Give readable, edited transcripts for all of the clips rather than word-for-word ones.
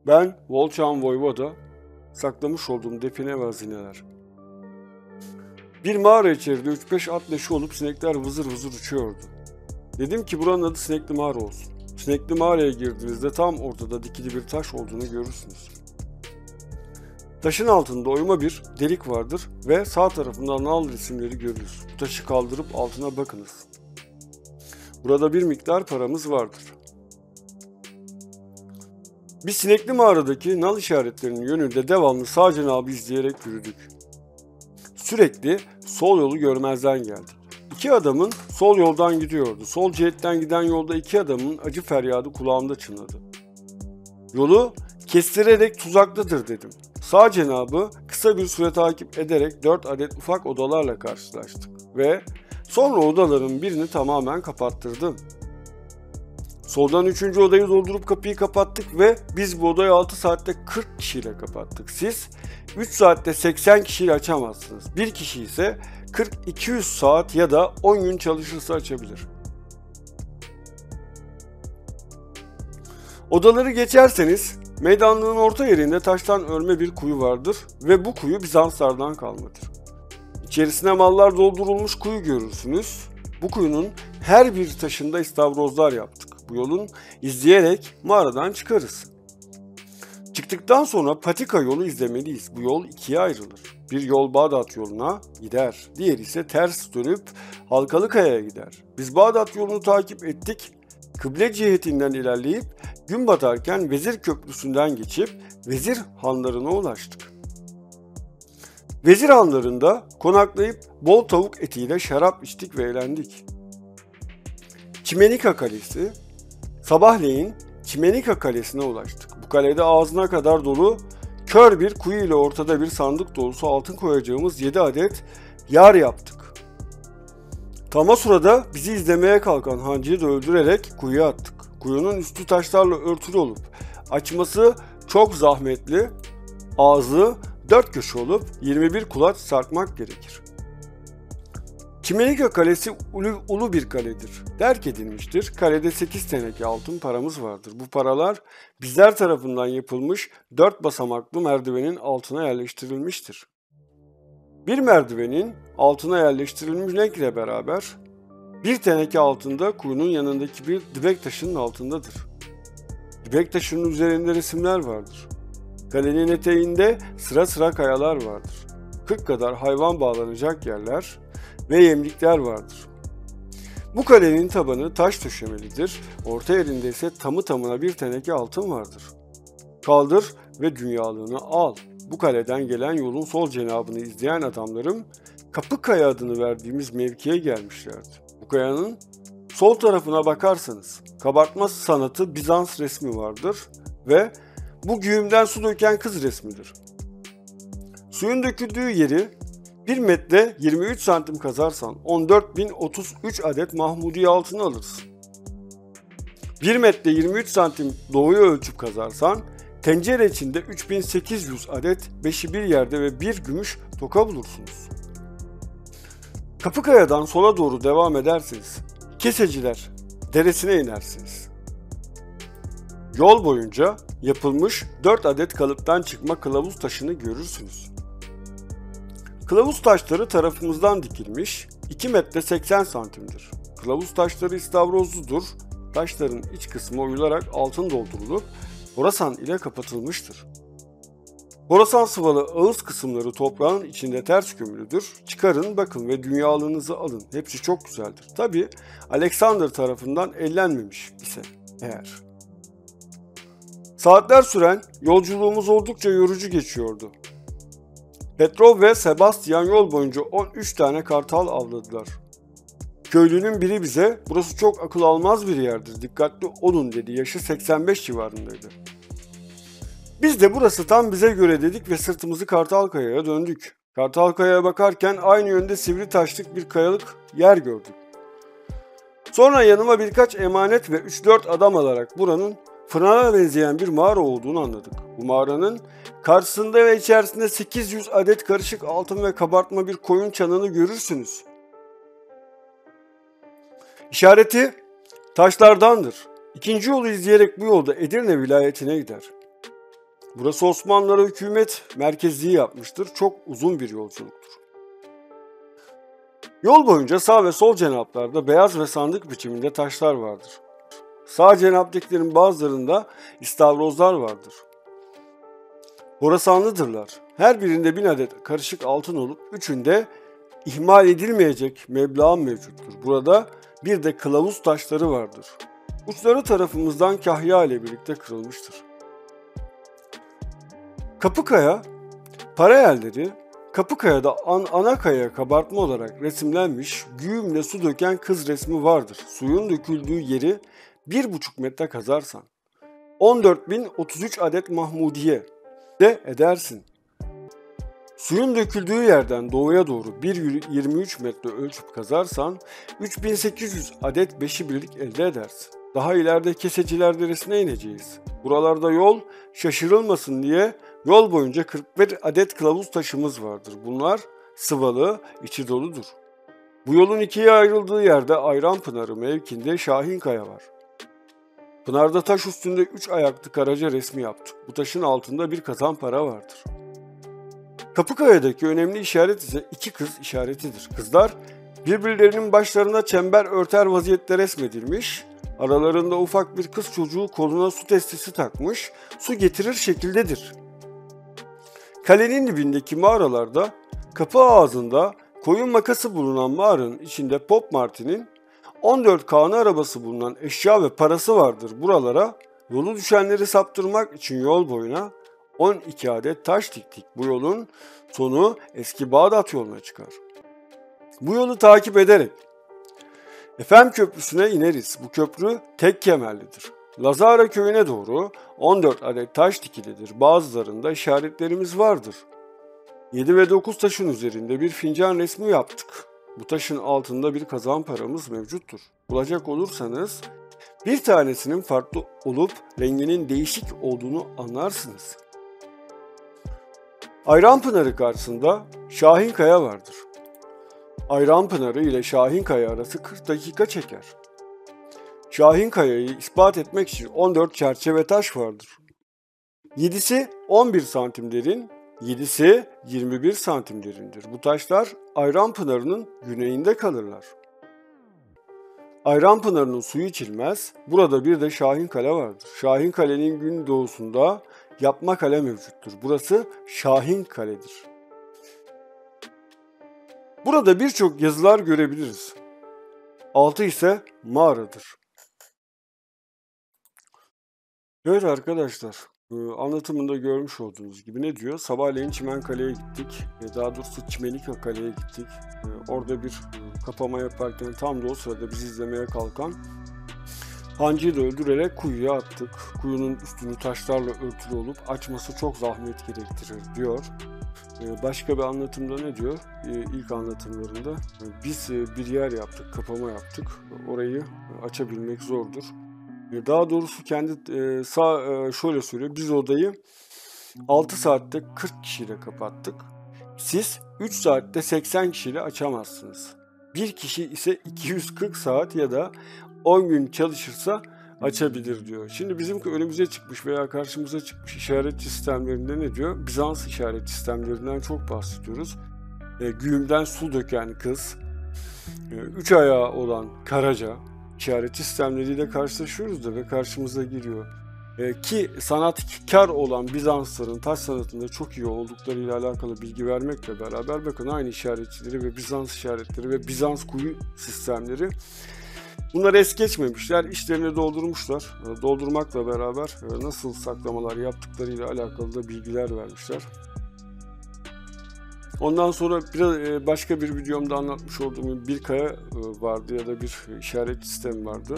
Ben Volçan Voyvoda, saklamış olduğum define ve hazineler. Bir mağara içeride 3-5 at leşi olup sinekler vızır vızır uçuyordu. Dedim ki buranın adı Sinekli Mağara olsun. Sinekli Mağara'ya girdiğinizde tam ortada dikili bir taş olduğunu görürsünüz. Taşın altında oyma bir delik vardır ve sağ tarafından nal resimleri görürüz. Bu taşı kaldırıp altına bakınız. Burada bir miktar paramız vardır. Biz Sinekli Mağara'daki nal işaretlerinin yönünde devamlı sağ cenabı izleyerek yürüdük. Sürekli sol yolu görmezden geldik. İki adamın sol yoldan gidiyordu. Sol cihetten giden yolda iki adamın acı feryadı kulağımda çınladı. Yolu kestirerek tuzaklıdır dedim. Sağ cenabı kısa bir süre takip ederek 4 adet ufak odalarla karşılaştık ve sonra odaların birini tamamen kapattırdım. Soldan 3. odayı doldurup kapıyı kapattık ve biz bu odayı 6 saatte 40 kişiyle kapattık. Siz 3 saatte 80 kişiyle açamazsınız. Bir kişi ise 40-200 saat ya da 10 gün çalışırsa açabilir. Odaları geçerseniz meydanlığın orta yerinde taştan örme bir kuyu vardır ve bu kuyu Bizanslardan kalmadır. İçerisine mallar doldurulmuş kuyu görürsünüz. Bu kuyunun her bir taşında istavrozlar yaptık. Bu yolun izleyerek mağaradan çıkarız. Çıktıktan sonra patika yolu izlemeliyiz. Bu yol ikiye ayrılır. Bir yol Bağdat yoluna gider. Diğeri ise ters dönüp Halkalıkaya'ya gider. Biz Bağdat yolunu takip ettik. Kıble cihetinden ilerleyip gün batarken Vezir Köprüsü'nden geçip Vezir hanlarına ulaştık. Vezir hanlarında konaklayıp bol tavuk etiyle şarap içtik ve eğlendik. Çimenika Kalesi, sabahleyin Çimenika Kalesi'ne ulaştık. Bu kalede ağzına kadar dolu kör bir kuyu ile ortada bir sandık dolusu altın koyacağımız 7 adet yar yaptık. Tam o sırada bizi izlemeye kalkan hancıyı da öldürerek kuyuya attık. Kuyunun üstü taşlarla örtülü olup açması çok zahmetli, ağzı 4 köşe olup 21 kulaç sarkmak gerekir. Çimenika Kalesi ulu bir kaledir. Terk edilmiştir. Kalede 8 teneke altın paramız vardır. Bu paralar bizler tarafından yapılmış 4 basamaklı merdivenin altına yerleştirilmiştir. Bir merdivenin altına yerleştirilmiş renkle beraber bir teneke altında kuyunun yanındaki bir dibek taşının altındadır. Dibek taşının üzerinde resimler vardır. Kalenin eteğinde sıra sıra kayalar vardır. 40 kadar hayvan bağlanacak yerler ve yemlikler vardır. Bu kalenin tabanı taş döşemelidir. Orta yerinde ise tamı tamına bir teneke altın vardır. Kaldır ve dünyalığını al. Bu kaleden gelen yolun sol cenabını izleyen adamlarım Kapıkaya adını verdiğimiz mevkiye gelmişlerdi. Bu kayanın sol tarafına bakarsanız kabartma sanatı Bizans resmi vardır ve bu güğümden su döken kız resmidir. Suyun döküldüğü yeri 1 metre 23 santim kazarsan 14.033 adet Mahmudi altını alırsın. 1 metre 23 santim doğuyu ölçüp kazarsan tencere içinde 3800 adet beşi bir yerde ve bir gümüş toka bulursunuz. Kapıkaya'dan sola doğru devam ederseniz Keseciler deresine inersiniz. Yol boyunca yapılmış 4 adet kalıptan çıkma kılavuz taşını görürsünüz. Kılavuz taşları tarafımızdan dikilmiş 2 metre 80 santimdir. Kılavuz taşları istavrozludur. Taşların iç kısmı oyularak altın doldurulup Horasan ile kapatılmıştır. Horasan sıvalı ağız kısımları toprağın içinde ters gömülüdür. Çıkarın, bakın ve dünyalığınızı alın. Hepsi çok güzeldir. Tabi Alexander tarafından ellenmemiş ise eğer. Saatler süren yolculuğumuz oldukça yorucu geçiyordu. Petrov ve Sebastian yol boyunca 13 tane kartal avladılar. Köylünün biri bize burası çok akıl almaz bir yerdir, dikkatli olun dedi. Yaşı 85 civarındaydı. Biz de burası tam bize göre dedik ve sırtımızı Kartalkaya'ya döndük. Kartalkaya'ya bakarken aynı yönde sivri taşlık bir kayalık yer gördük. Sonra yanıma birkaç emanet ve 3-4 adam alarak buranın fırına benzeyen bir mağara olduğunu anladık. Bu mağaranın karşısında ve içerisinde 800 adet karışık altın ve kabartma bir koyun çanını görürsünüz. İşareti taşlardandır. İkinci yolu izleyerek bu yolda Edirne vilayetine gider. Burası Osmanlılara hükümet merkezliği yapmıştır. Çok uzun bir yolculuktur. Yol boyunca sağ ve sol cenaplarda beyaz ve sandık biçiminde taşlar vardır. Sağ cenaptakilerin bazılarında istavrozlar vardır. Horasanlıdırlar. Her birinde 1000 adet karışık altın olup üçünde ihmal edilmeyecek meblağ mevcuttur. Burada bir de kılavuz taşları vardır. Uçları tarafımızdan kahya ile birlikte kırılmıştır. Kapıkaya, para yerleri, Kapıkaya'da ana kayaya kabartma olarak resimlenmiş güğümle su döken kız resmi vardır. Suyun döküldüğü yeri 1,5 metre kazarsan 14.033 adet Mahmudiye de edersin. Suyun döküldüğü yerden doğuya doğru 1,23 metre ölçüp kazarsan 3800 adet beşi birlik elde edersin. Daha ileride Keseciler Deresi'ne ineceğiz. Buralarda yol şaşırılmasın diye yol boyunca 41 adet kılavuz taşımız vardır. Bunlar sıvalı, içi doludur. Bu yolun ikiye ayrıldığı yerde Ayranpınarı mevkinde Şahinkaya var. Pınarda taş üstünde 3 ayaklı karaca resmi yaptık. Bu taşın altında bir kazan para vardır. Kapıkaya'daki önemli işaret ise 2 kız işaretidir. Kızlar birbirlerinin başlarına çember örter vaziyette resmedilmiş, aralarında ufak bir kız çocuğu koluna su testisi takmış, su getirir şekildedir. Kalenin dibindeki mağaralarda kapı ağzında koyun makası bulunan mağaranın içinde Pop Martin'in 14 kanı arabası bulunan eşya ve parası vardır. Buralara yolu düşenleri saptırmak için yol boyuna 12 adet taş diktik. Bu yolun sonu eski Bağdat yoluna çıkar. Bu yolu takip ederek Efem Köprüsü'ne ineriz. Bu köprü tek kemerlidir. Lazara köyüne doğru 14 adet taş dikilidir. Bazılarında işaretlerimiz vardır. 7 ve 9 taşın üzerinde bir fincan resmi yaptık. Bu taşın altında bir kazan paramız mevcuttur. Bulacak olursanız bir tanesinin farklı olup renginin değişik olduğunu anlarsınız. Ayranpınarı karşısında Şahinkaya vardır. Ayranpınarı ile Şahinkaya arası 40 dakika çeker. Şahinkaya'yı ispat etmek için 14 çerçeve taş vardır. 7'si 11 santim derin, 7'si 21 santim derindir. Bu taşlar Ayranpınarı'nın güneyinde kalırlar. Ayranpınarı'nın suyu içilmez, burada bir de Şahinkale vardır. Şahinkale'nin gündoğusunda yapma kale mevcuttur. Burası Şahinkale'dir. Burada birçok yazılar görebiliriz. Altı ise mağaradır. Evet arkadaşlar, anlatımında görmüş olduğunuz gibi ne diyor? Sabahleyin Çimenkale'ye gittik. Daha doğrusu Çimenika Kale'ye gittik. Orada bir kapama yaparken tam da o sırada bizi izlemeye kalkan hancıyı da öldürerek kuyuya attık. Kuyunun üstünü taşlarla örtülü olup açması çok zahmet gerektirir diyor. Başka bir anlatımda ne diyor? İlk anlatımlarında biz bir yer yaptık, kapama yaptık. Orayı açabilmek zordur. Daha doğrusu şöyle söylüyor. Biz odayı 6 saatte 40 kişiyle kapattık. Siz 3 saatte 80 kişiyle açamazsınız. Bir kişi ise 240 saat ya da 10 gün çalışırsa açabilir diyor. Şimdi bizim önümüze çıkmış veya karşımıza çıkmış işaret sistemlerinde ne diyor? Bizans işaret sistemlerinden çok bahsediyoruz. Güğümden su döken kız, 3 ayağı olan karaca işaret sistemleriyle karşılaşıyoruz da ve karşımıza giriyor. Ki sanatkar olan Bizansların taş sanatında çok iyi olduklarıyla alakalı bilgi vermekle beraber bakın aynı işaretçileri ve Bizans işaretleri ve Bizans kuyu sistemleri bunları es geçmemişler, içlerini doldurmuşlar. Doldurmakla beraber nasıl saklamalar yaptıklarıyla alakalı da bilgiler vermişler. Ondan sonra başka bir videomda anlatmış olduğum bir kaya vardı ya da bir işaret sistemi vardı.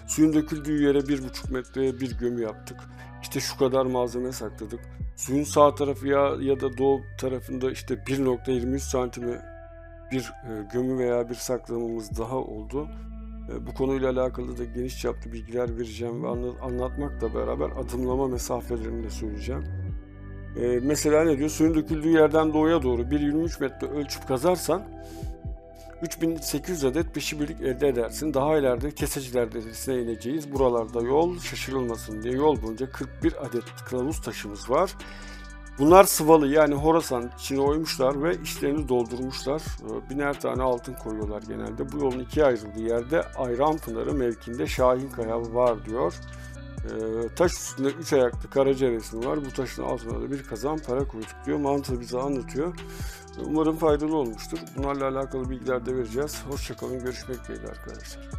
Suyun döküldüğü yere 1,5 metreye bir gömü yaptık. İşte şu kadar malzeme sakladık. Suyun sağ tarafı ya da doğu tarafında işte 1,23 santime bir gömü veya bir saklamamız daha oldu. Bu konuyla alakalı da geniş çaplı bilgiler vereceğim ve anlatmakla beraber adımlama mesafelerini de söyleyeceğim. Mesela ne diyor? Suyun döküldüğü yerden doğuya doğru 1,23 metre ölçüp kazarsan 3800 adet peşi birlik elde edersin. Daha ileride Keseciler Deresi'ne ineceğiz. Buralarda yol şaşırılmasın diye yol boyunca 41 adet kılavuz taşımız var. Bunlar sıvalı, yani Horasan içine oymuşlar ve içlerini doldurmuşlar. Biner tane altın koyuyorlar genelde. Bu yolun ikiye ayrıldığı yerde Ayranpınarı mevkinde Şahinkaya var diyor. Taş üstünde 3 ayaklı Karaca resmi var. Bu taşın altına da bir kazan para koyduk diyor. Mantığı bize anlatıyor. Umarım faydalı olmuştur. Bunlarla alakalı bilgiler de vereceğiz. Hoşça kalın. Görüşmek dileğiyle arkadaşlar.